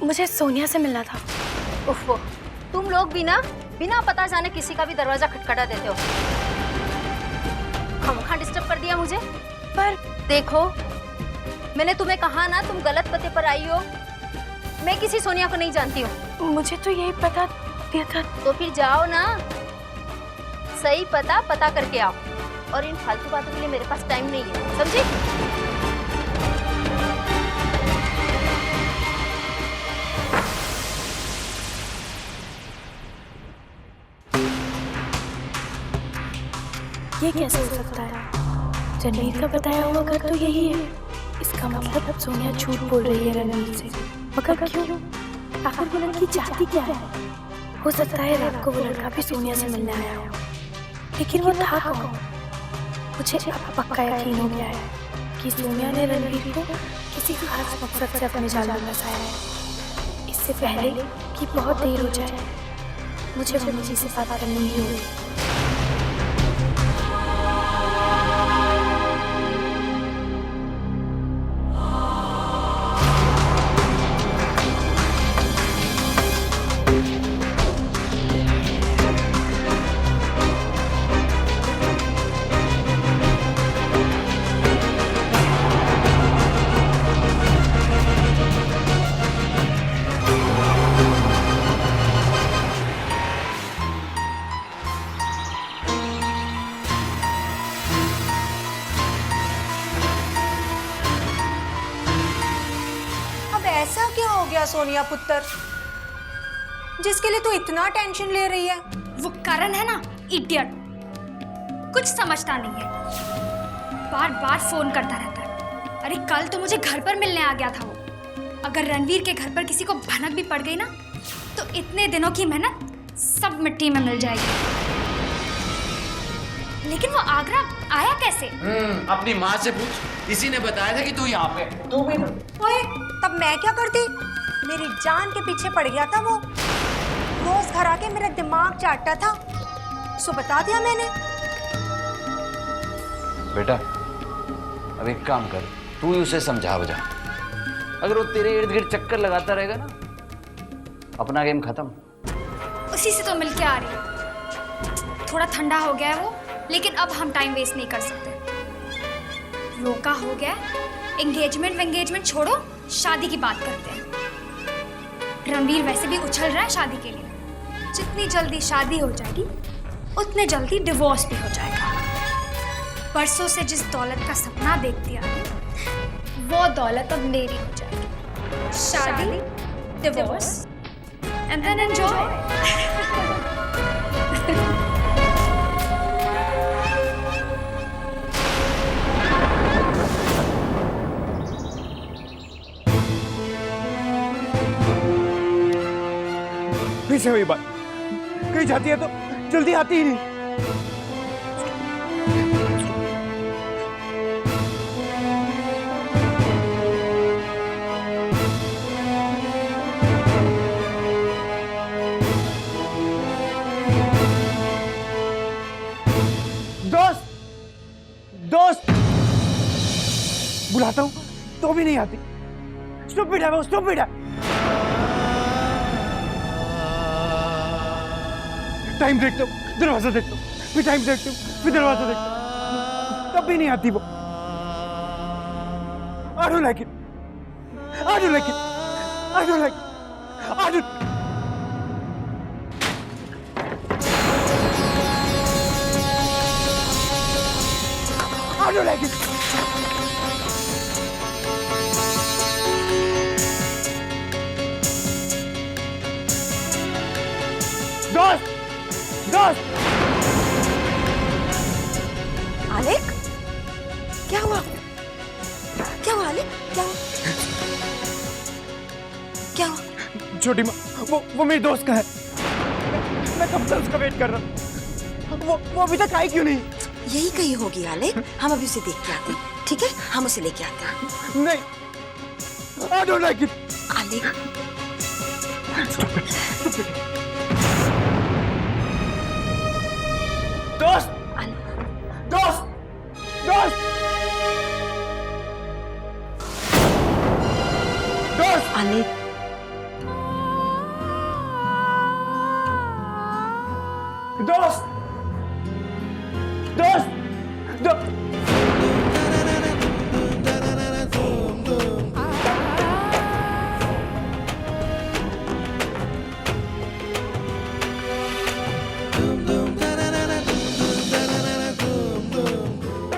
मुझे सोनिया से मिलना था। उफ़, तुम लोग भी ना बिना पता जाने किसी का भी दरवाजा खटखटा देते हो। खामखा डिस्टर्ब कर दिया मुझे। पर देखो, मैंने तुम्हें कहा ना तुम गलत पते पर आई हो। मैं किसी सोनिया को नहीं जानती हूँ। मुझे तो यही पता दिया था। तो फिर जाओ ना, सही पता करके आओ। और इन फालतू बातों के लिए मेरे पास टाइम नहीं है, समझी? ये कैसे हो सकता है? रणवीर का बताया हुआ घर तो यही है। इसका मतलब सोनिया झूठ बोल रही है रणवीर से। मगर क्यों? आखिर वो लड़की चाहती क्या है? हो सकता है रात को वो लड़का भी सोनिया से मिलने आया हो, लेकिन वो था कौन? मुझे अब पक्का यकीन हो गया है कि सोनिया ने रणवीर को किसी खास मकसद से अपने जाल में फंसाया है। इससे पहले कि बहुत देर हो जाए, मुझे मम्मी जी से बात करनी ही होगी। ऐसा क्या हो गया सोनिया पुत्र, जिसके लिए तू इतना टेंशन ले रही है? वो करण है ना, इडियट, कुछ समझता नहीं है, बार बार फोन करता रहता है। अरे कल तो मुझे घर पर मिलने आ गया था वो। अगर रणवीर के घर पर किसी को भनक भी पड़ गई ना, तो इतने दिनों की मेहनत सब मिट्टी में मिल जाएगी। लेकिन वो आगरा आया कैसे? अपनी माँ से पूछ, इसी ने बताया था कि तू यहाँ पे। तू भी ओए, तब मैं क्या करती? मेरी जान के पीछे पड़ गया था वो। रोज घर आके मेरा दिमाग चाटता था, सो बता दिया मैंने। बेटा, अब एक काम कर, तू ही उसे समझा बुझा। अगर वो तेरे इर्द गिर्द चक्कर लगाता रहेगा ना, अपना गेम खत्म। उसी से तो मिलके आ रही है। थोड़ा ठंडा हो गया है वो, लेकिन अब हम टाइम वेस्ट नहीं कर सकते। रोका हो गया, एंगेजमेंट छोड़ो, शादी की बात करते हैं। रणवीर वैसे भी उछल रहा है शादी के लिए। जितनी जल्दी शादी हो जाएगी, उतने जल्दी डिवोर्स भी हो जाएगा। परसों से जिस दौलत का सपना देखती आ रही, वो दौलत अब मेरी हो जाएगी। शादी, डिवोर्स एंड देन एंजॉय। फिर से वही बात, कहीं जाती है तो जल्दी आती ही नहीं। दोस्त दोस्त बुलाता हूं तो भी नहीं आती। स्टूपिड है वो, स्टूपिड है। टाइम देखता हूँ, दरवाजा देखता हूँ, फिर टाइम देखता हूँ, फिर दरवाजा देखता हूँ, तब भी नहीं आती वो। I don't like it. I don't like it. I don't like it. I don't. I don't like it. दोस्त दोस्त, आलेख, क्या हुआ? क्या हुआ आलेख? क्या हुआ? क्या हुआ? छोटी माँ, वो मेरी दोस्त का है। मैं कब से उसका वेट कर रहा हूँ। वो अभी तक आई क्यों नहीं? यही कहीं होगी आलेख, हम अभी उसे देख के आते हैं, ठीक है? हम उसे लेके आते हैं। नहीं, I don't like it. आलेख, दोस्त दोस्त दोस्त दोस्त, आलेख, दोस्त दोस्त दो...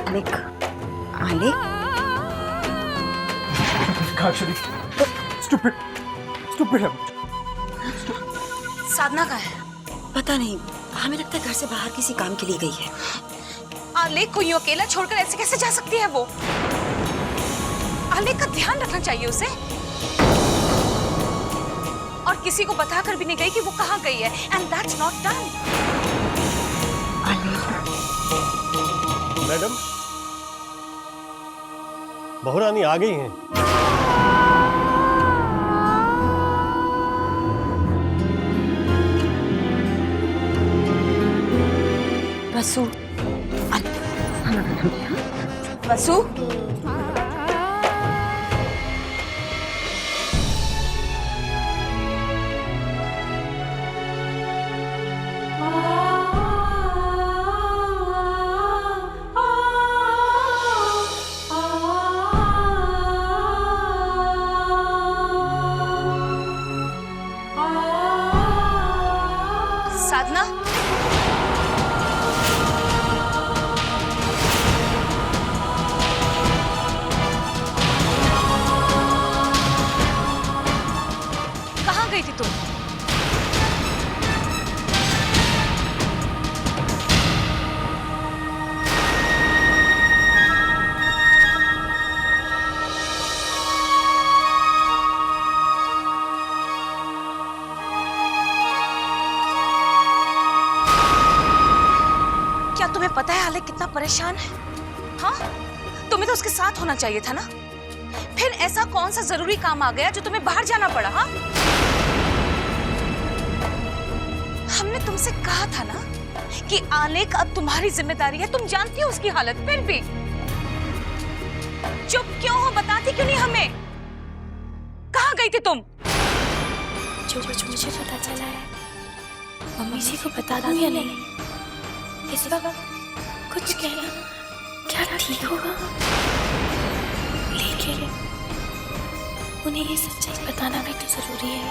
आलेख आलेख Actually, stupid है। साधना का है? पता नहीं, हमें लगता है घर से बाहर किसी काम के लिए गई है। आलेख को यूं अकेला छोड़कर ऐसे कैसे जा सकती है वो? आलेख का ध्यान रखना चाहिए उसे। और किसी को बताकर भी नहीं गई कि वो कहाँ गई है, and that's not done. Madam, बहुरानी आ गई हैं। वसु, वसु, साधना, कहाँ गई थी तुम? क्या तुम्हें पता है आलेख कितना परेशान है? हाँ, तुम्हें तो उसके साथ होना चाहिए था ना। फिर ऐसा कौन सा जरूरी काम आ गया जो तुम्हें बाहर जाना पड़ा? हाँ, हमने तुमसे कहा था ना कि आलेख अब तुम्हारी जिम्मेदारी है। तुम जानती हो उसकी हालत, फिर भी चुप क्यों हो? बताती क्यों नहीं हमें? कहाँ गई थी तुम? जो कुछ मुझे पता चला है मम्मी जी को बता दूं या नहीं? इस वक्त कुछ कहना क्या ठीक होगा? लेकिन उन्हें ये सच्चाई बताना भी तो जरूरी है।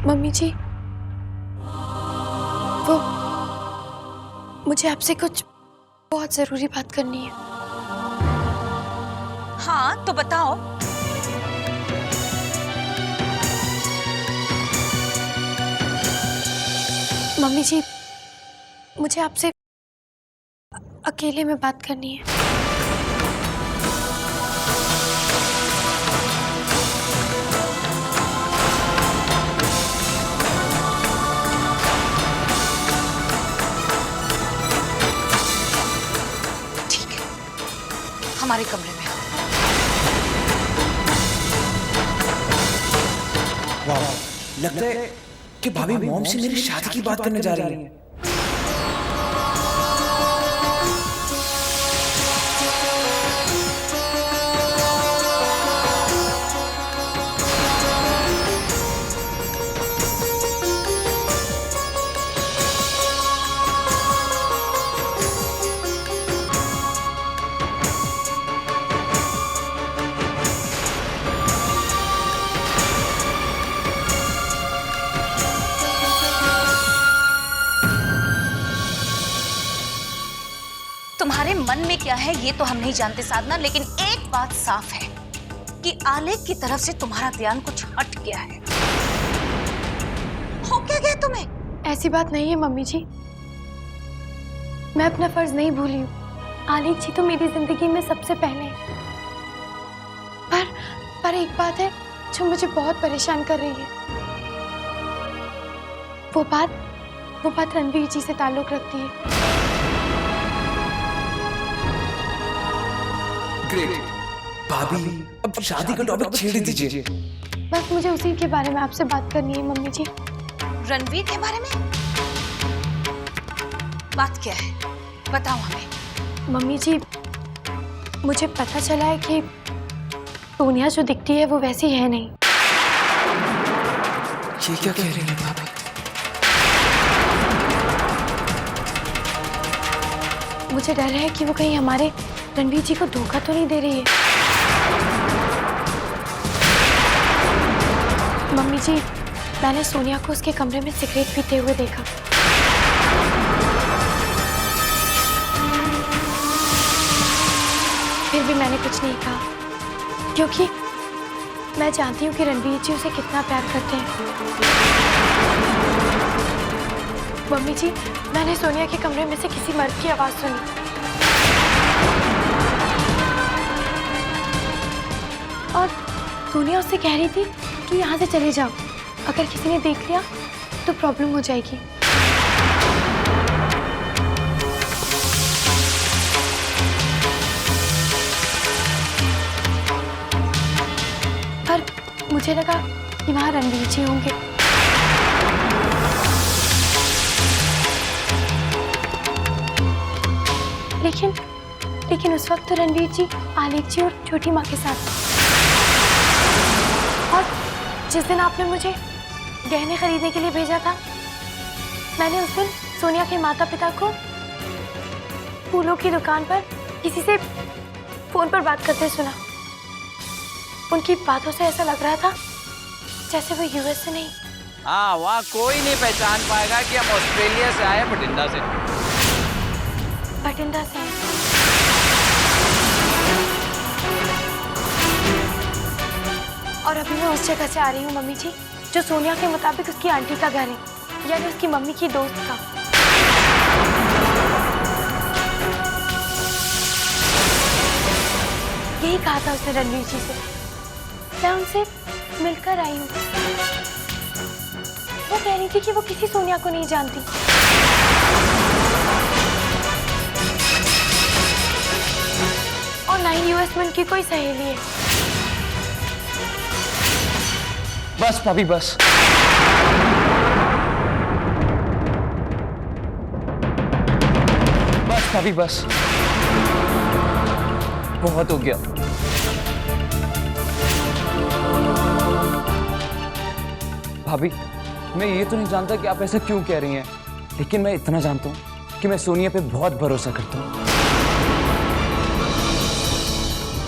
मम्मी जी, वो मुझे आपसे कुछ बहुत जरूरी बात करनी है। हाँ, तो बताओ। मम्मी जी, मुझे आपसे अकेले में बात करनी है। हमारे कमरे में। वाह, लगता है कि भाभी मॉम से मेरी शादी की बात करने जा रही है। तुम्हारे मन में क्या है ये तो हम नहीं जानते साधना, लेकिन एक बात साफ है कि आलेख की तरफ से तुम्हारा ध्यान कुछ हट गया है। हो क्या गया तुम्हें? ऐसी बात नहीं है मम्मी जी, मैं अपना फर्ज नहीं भूली हूँ। आलेख जी तो मेरी जिंदगी में सबसे पहले हैं। पर एक बात है जो मुझे बहुत परेशान कर रही है। वो बात रणवीर जी से ताल्लुक रखती है। ग्रेट, भाभी अब शादी का टॉपिक छेड़ दीजिए। बस मुझे उसी के बारे में आपसे बात करनी है मम्मी जी। रणवीर के बारे में बात क्या है, बताओ हमें। मम्मी जी, मुझे पता चला है कि सोनिया जो दिखती है वो वैसी है नहीं। ये क्या कह रही है भाभी? मुझे डर है कि वो कहीं हमारे रणवीर जी को धोखा तो नहीं दे रही है। मम्मी जी, मैंने सोनिया को उसके कमरे में सिगरेट पीते हुए देखा। फिर भी मैंने कुछ नहीं कहा, क्योंकि मैं जानती हूँ कि रणवीर जी उसे कितना प्यार करते हैं। मम्मी जी, मैंने सोनिया के कमरे में से किसी मर्द की आवाज सुनी। और सोनिया उससे कह रही थी कि यहाँ से चले जाओ, अगर किसी ने देख लिया तो प्रॉब्लम हो जाएगी। पर मुझे लगा कि वहाँ रणवीर जी होंगे। लेकिन उस वक्त तो रणवीर जी आलेख जी और छोटी माँ के साथ। और जिस दिन आपने मुझे गहने खरीदने के लिए भेजा था, मैंने उस दिन सोनिया के माता पिता को फूलों की दुकान पर किसी से फोन पर बात करते सुना। उनकी बातों से ऐसा लग रहा था जैसे वो यूएस से नहीं। हाँ, वहाँ कोई नहीं पहचान पाएगा कि हम ऑस्ट्रेलिया से आए, बठिंडा से। बठिंडा से। और अभी मैं उस जगह से आ रही हूँ मम्मी जी, जो सोनिया के मुताबिक उसकी आंटी का घर है, यानी उसकी मम्मी की दोस्त का। यही कहा था उसने रणवीर जी से। मैं उनसे मिलकर आई हूँ। वो कह रही थी कि वो किसी सोनिया को नहीं जानती। और ना ही यूएस में उनकी कोई सहेली है। बस भाभी बस। बस भाभी बस, बहुत हो गया। भाभी, मैं ये तो नहीं जानता कि आप ऐसा क्यों कह रही हैं, लेकिन मैं इतना जानता हूँ कि मैं सोनिया पे बहुत भरोसा करता हूँ।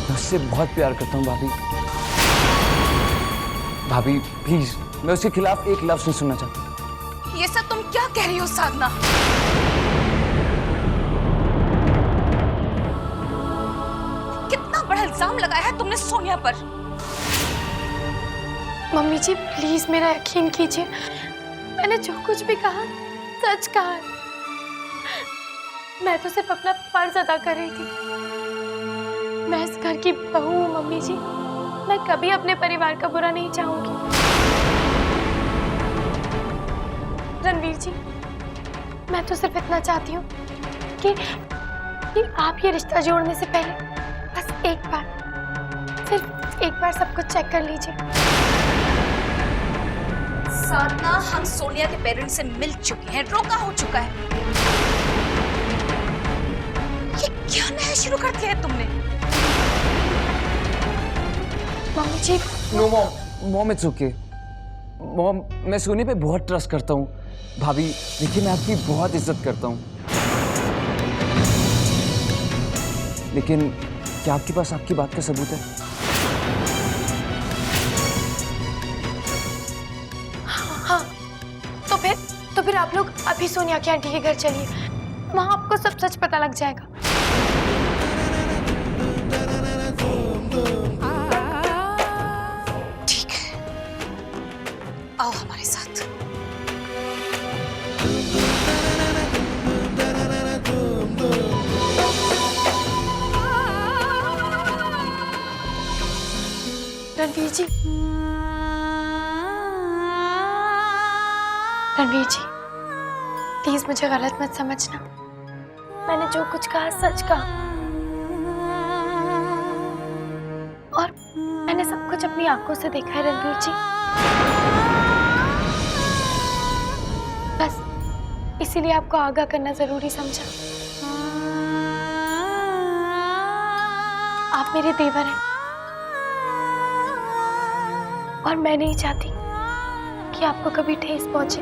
मैं उससे बहुत प्यार करता हूँ भाभी। भाभी प्लीज, मैं उसके खिलाफ एक लफ्ज नहीं सुनना चाहता। ये सब तुम क्या कह रही हो साधना? कितना बड़ा इल्जाम लगाया है तुमने सोनिया पर। मम्मी जी प्लीज मेरा यकीन कीजिए, मैंने जो कुछ भी कहा सच कहा है। मैं तो सिर्फ अपना फर्ज अदा कर रही थी। मैं इस घर की बहू हूँ मम्मी जी, मैं कभी अपने परिवार का बुरा नहीं चाहूंगी। रणवीर जी, मैं तो सिर्फ इतना चाहती हूँ कि आप ये रिश्ता जोड़ने से पहले बस एक बार, सिर्फ एक बार सब कुछ चेक कर लीजिए। साधना, हम सोनिया के पेरेंट्स से मिल चुके हैं, रोका हो चुका है। ये क्या नया शुरू कर दिया है तुमने? Mummy ji. No mom it's okay. Mom, मैं सोनिया पे बहुत ट्रस्ट करता हूँ। भाभी देखिए, मैं आपकी बहुत इज्जत करता हूँ, लेकिन क्या आपके पास आपकी बात का सबूत है? हाँ, तो फिर आप लोग अभी सोनिया की आंटी के घर चलिए, वहाँ आपको सब सच पता लग जाएगा। ठीक है, आओ हमारे साथ। रणवीर जी, प्लीज मुझे गलत मत समझना। मैंने जो कुछ कहा सच कहा। सच अपनी आंखों से देखा है रणवीर जी। बस इसीलिए आपको आगाह करना जरूरी समझा। आप मेरे देवर हैं और मैं नहीं चाहती कि आपको कभी ठेस पहुंचे।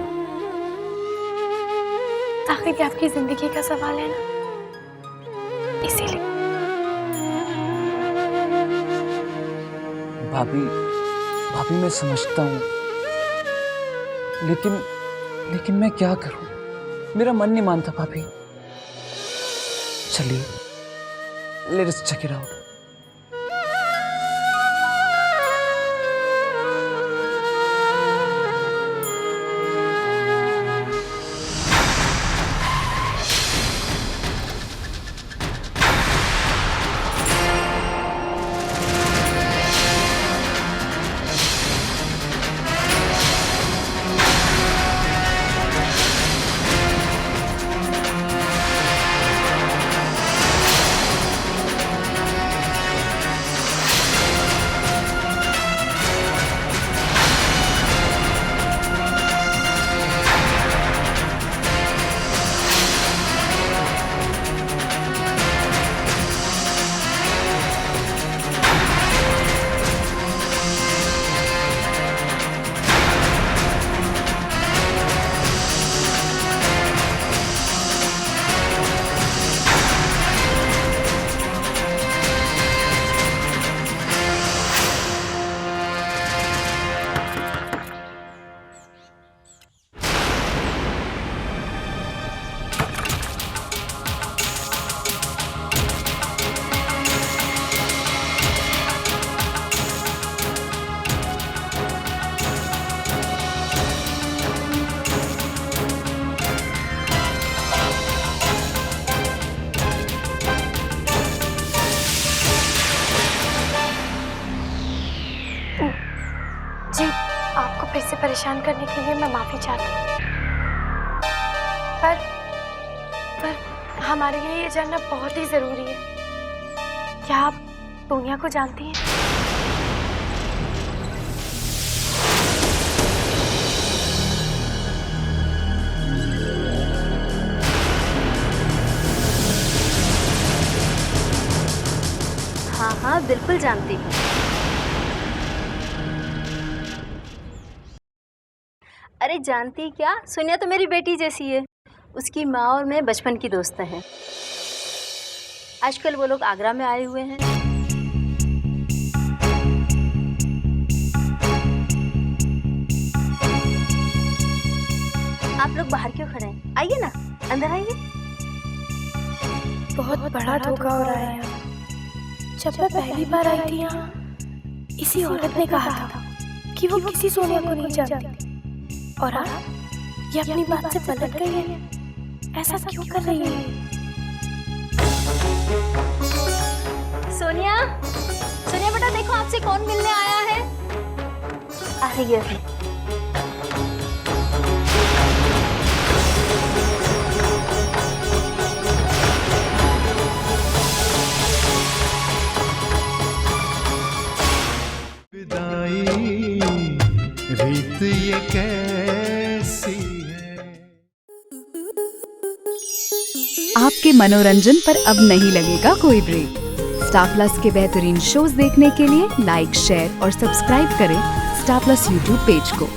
आखिर ये आपकी जिंदगी का सवाल है ना, इसीलिए। भाभी मैं समझता हूँ, लेकिन मैं क्या करूँ? मेरा मन नहीं मानता भाभी। चलिए, लेट्स चेक इट आउट। जी, आपको फिर से परेशान करने के लिए मैं माफी चाहती हूँ, पर हमारे लिए ये जानना बहुत ही जरूरी है। क्या आप सोनिया को जानती हैं? हाँ हाँ, बिल्कुल जानती हूँ। अरे जानती क्या, सोनिया तो मेरी बेटी जैसी है। उसकी माँ और मैं बचपन की दोस्त हैं। आजकल वो लोग आगरा में आए हुए हैं। आप लोग बाहर क्यों खड़े हैं? आइए ना, अंदर आइए। बहुत बड़ा धोखा हो रहा है यहाँ। जब मैं पहली बार आई थी यहाँ, इसी औरत ने कहा था कि वो किसी सोनिया को नहीं जानती, और आप ये अपनी बात से पलट गई है। ऐसा क्यों कर रही है? सोनिया, सोनिया बेटा देखो आपसे कौन मिलने आया है। आ रही है। रीत ये कैसी है। आपके मनोरंजन पर अब नहीं लगेगा कोई ब्रेक। स्टार प्लस के बेहतरीन शोज देखने के लिए लाइक, शेयर और सब्सक्राइब करें स्टार प्लस यूट्यूब पेज को।